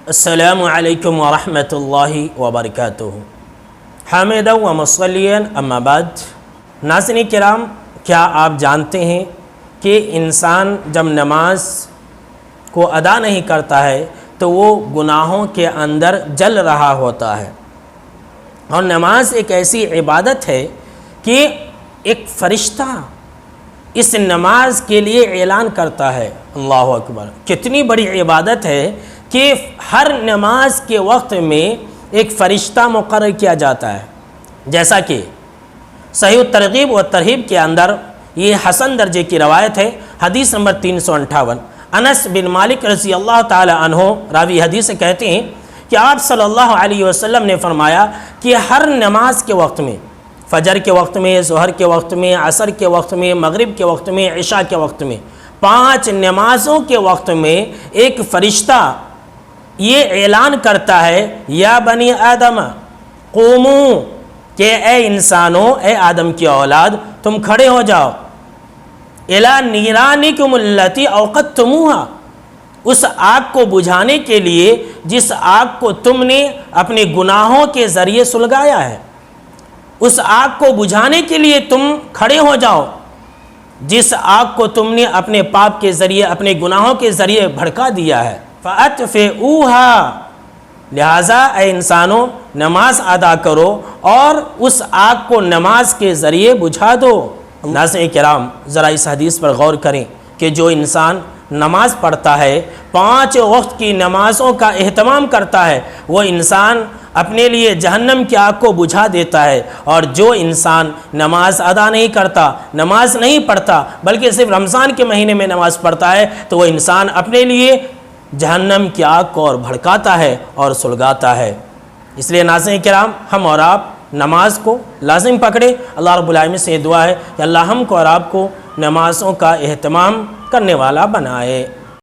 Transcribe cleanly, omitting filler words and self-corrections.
السلام علیکم ورحمۃ اللہ وبرکاتہ۔ حامدا و مصلیًا اما بعد، ناظرین کرام، کیا آپ جانتے ہیں کہ انسان جب نماز کو ادا نہیں کرتا ہے تو وہ گناہوں کے اندر جل رہا ہوتا ہے، اور نماز ایک ایسی عبادت ہے کہ ایک فرشتہ اس نماز کے لیے اعلان کرتا ہے۔ اللہ اکبر! کتنی بڑی عبادت ہے کہ ہر نماز کے وقت میں ایک فرشتہ مقرر کیا جاتا ہے، جیسا کہ صحیح الترغیب و ترہیب کے اندر یہ حسن درجے کی روایت ہے، حدیث نمبر 358۔ انس بن مالک رضی اللہ تعالی عنہ راوی حدیث کہتے ہیں کہ آپ صلی اللہ علیہ وسلم نے فرمایا کہ ہر نماز کے وقت میں، فجر کے وقت میں، ظہر کے وقت میں، عصر کے وقت میں، مغرب کے وقت میں، عشاء کے وقت میں، 5 نمازوں کے وقت میں ایک فرشتہ یہ اعلان کرتا ہے، یا بنی آدم قوموا، کہ اے انسانوں، اے آدم کی اولاد، تم کھڑے ہو جاؤ، الی نیرانکم التی اوقدتموہا، اس آگ کو بجھانے کے لیے جس آگ کو تم نے اپنے گناہوں کے ذریعے سلگایا ہے، اس آگ کو بجھانے کے لیے تم کھڑے ہو جاؤ جس آگ کو تم نے اپنے پاپ کے ذریعے، اپنے گناہوں کے ذریعے بھڑکا دیا ہے۔ فَأَطْفِئُوهَا، لہٰذا اے انسانوں نماز ادا کرو اور اس آگ کو نماز کے ذریعے بجھا دو۔ ناظرین کرام، ذرا اس حدیث پر غور کریں کہ جو انسان نماز پڑھتا ہے، 5 وقت کی نمازوں کا اہتمام کرتا ہے، وہ انسان اپنے لیے جہنم کی آگ کو بجھا دیتا ہے، اور جو انسان نماز ادا نہیں کرتا، نماز نہیں پڑھتا بلکہ صرف رمضان کے مہینے میں نماز پڑھتا ہے، تو وہ انسان اپنے لیے جہنم کی آگ کو اور بھڑکاتا ہے اور سلگاتا ہے۔ اس لیے ناظرین کرام، ہم اور آپ نماز کو لازم پکڑیں۔ اللہ رب العالمین سے یہ دعا ہے کہ اللہ ہم کو اور آپ کو نمازوں کا اہتمام کرنے والا بنائے۔